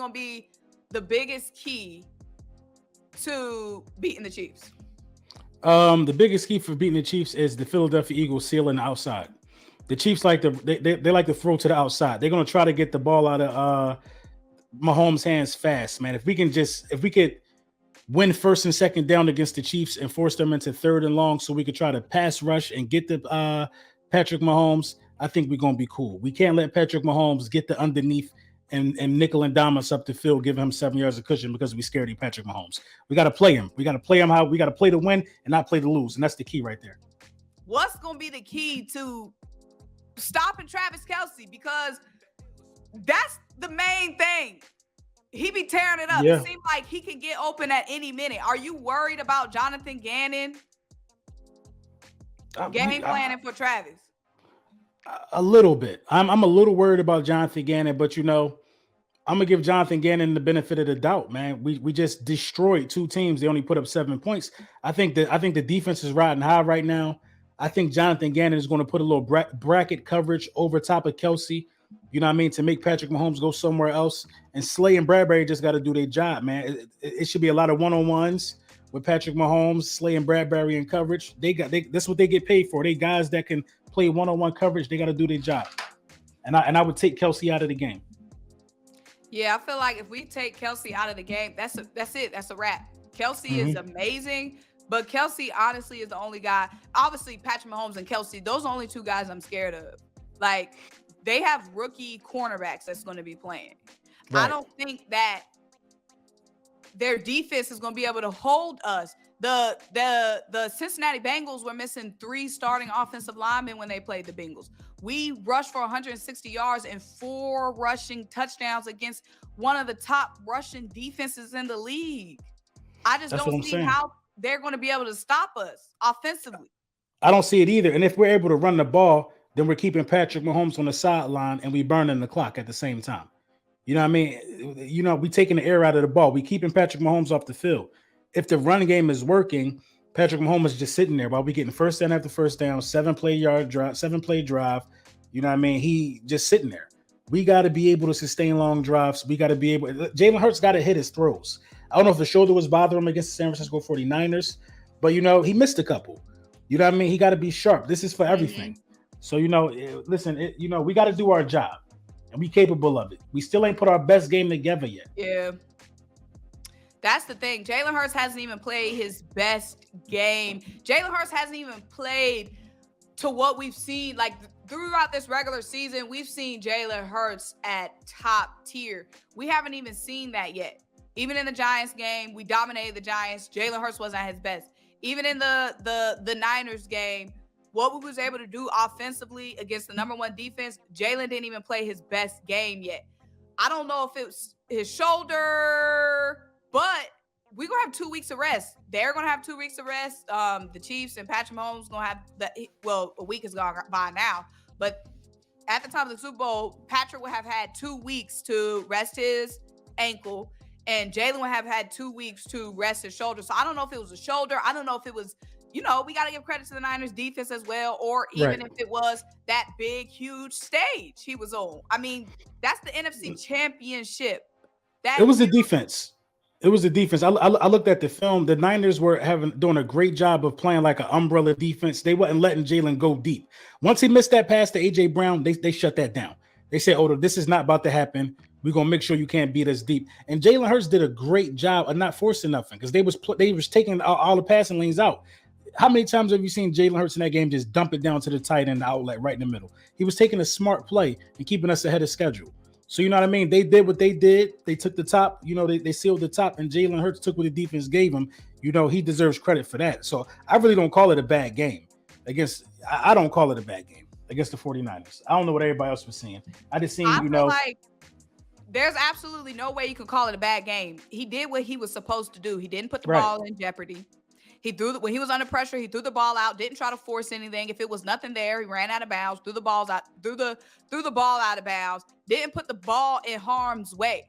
going to be the biggest key to beating the Chiefs? The biggest key for beating the Chiefs is the Philadelphia Eagles sealing the outside. The Chiefs like to they like to throw to the outside. They're gonna try to get the ball out of Mahomes' hands fast, man. If we could win first and second down against the Chiefs and force them into third and long, so we could try to pass rush and get the Patrick Mahomes, I think we're gonna be cool. We can't let Patrick Mahomes get the underneath and nickel and dime us up the field, giving him 7 yards of cushion because we scared of Patrick Mahomes. We got to play him. We got to play him how we got to play to win and not play to lose, and that's the key right there. What's gonna be the key to stopping Travis Kelce? Because that's the main thing. He be tearing it up. Yeah. It seems like he can get open at any minute. Are you worried about Jonathan Gannon game planning for Travis? A little bit. I'm a little worried about Jonathan Gannon, but I'm gonna give Jonathan Gannon the benefit of the doubt, man. We just destroyed two teams. They only put up 7 points. I think the defense is riding high right now. I think Jonathan Gannon is going to put a little bracket coverage over top of Kelce. You know what I mean? To make Patrick Mahomes go somewhere else. And Slay and Bradbury just got to do their job, man. It should be a lot of one-on-ones with Patrick Mahomes, Slay and Bradbury in coverage. That's what they get paid for. They guys that can play one-on-one coverage. They got to do their job. And I would take Kelce out of the game. Yeah, I feel like if we take Kelce out of the game, that's it. That's a wrap. Kelce is amazing, but Kelce honestly is the only guy. Obviously, Patrick Mahomes and Kelce, those are the only two guys I'm scared of. Like, they have rookie cornerbacks that's going to be playing. Right. I don't think that their defense is going to be able to hold us. The Cincinnati Bengals were missing 3 starting offensive linemen when they played the Bengals. We rushed for 160 yards and 4 rushing touchdowns against one of the top rushing defenses in the league. I just don't see how they're going to be able to stop us offensively. I don't see it either. And if we're able to run the ball, then we're keeping Patrick Mahomes on the sideline and we burning the clock at the same time. You know what I mean? We taking the air out of the ball. We keeping Patrick Mahomes off the field. If the run game is working, Patrick Mahomes is just sitting there while we getting first down after first down, 7-play drive. You know what I mean? He just sitting there. We got to be able to sustain long drives. We got to be able. Jalen Hurts got to hit his throws. I don't know if the shoulder was bothering him against the San Francisco 49ers, but he missed a couple. You know what I mean? He got to be sharp. This is for everything. So listen, we got to do our job, and we capable of it. We still ain't put our best game together yet. Yeah. That's the thing. Jalen Hurts hasn't even played his best game. Jalen Hurts hasn't even played to what we've seen. Like, throughout this regular season, we've seen Jalen Hurts at top tier. We haven't even seen that yet. Even in the Giants game, we dominated the Giants. Jalen Hurts wasn't at his best. Even in the Niners game, what we was able to do offensively against the #1 defense, Jalen didn't even play his best game yet. I don't know if it was his shoulder, but we're going to have 2 weeks of rest. They're going to have 2 weeks of rest. The Chiefs and Patrick Mahomes going to have a week is gone by now. But at the time of the Super Bowl, Patrick would have had 2 weeks to rest his ankle, and Jalen would have had 2 weeks to rest his shoulder. So I don't know if it was a shoulder. I don't know if it was, we got to give credit to the Niners defense as well, or even if it was that big, huge stage he was on. I mean, that's the NFC Championship. It was the defense. It was the defense. I looked at the film. The Niners were doing a great job of playing like an umbrella defense. They wasn't letting Jalen go deep. Once he missed that pass to A.J. Brown, they shut that down. They said, "Oh, this is not about to happen. We're gonna make sure you can't beat us deep." And Jalen Hurts did a great job of not forcing nothing because they was taking all the passing lanes out. How many times have you seen Jalen Hurts in that game just dump it down to the tight end outlet right in the middle? He was taking a smart play and keeping us ahead of schedule. So you know what I mean? They did what they did. They took the top. They sealed the top, and Jalen Hurts took what the defense gave him. He deserves credit for that. So I really don't call it a bad game I don't call it a bad game against the 49ers. I don't know what everybody else was saying. I just seen, I feel like there's absolutely no way you can call it a bad game. He did what he was supposed to do. He didn't put the ball in jeopardy. When he was under pressure, he threw the ball out, didn't try to force anything. If it was nothing there, he ran out of bounds, threw the ball out of bounds, didn't put the ball in harm's way.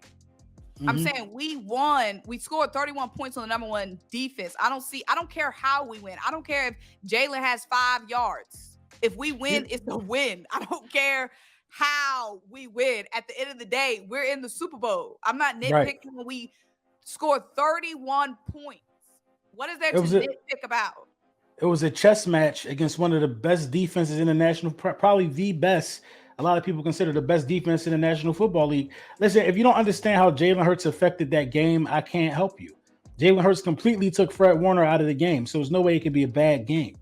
I'm saying we won. We scored 31 points on the #1 defense. I don't care how we win. I don't care if Jalen has 5 yards. If we win, it's a win. I don't care how we win. At the end of the day, we're in the Super Bowl. I'm not nitpicking Right. when we score 31 points. What is there It to was a nitpick about? it was a chess match against one of the best defenses in the national, probably the best. A lot of people consider the best defense in the National Football League. Listen, if you don't understand how Jalen Hurts affected that game, I can't help you. Jalen Hurts completely took Fred Warner out of the game, so there's no way it could be a bad game.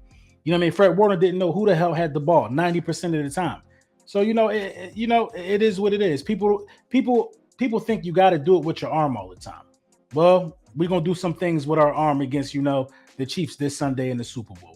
You know what I mean? Fred Warner didn't know who the hell had the ball 90% of the time. So it is what it is. People think you got to do it with your arm all the time. Well, we're gonna do some things with our arm against the Chiefs this Sunday in the Super Bowl.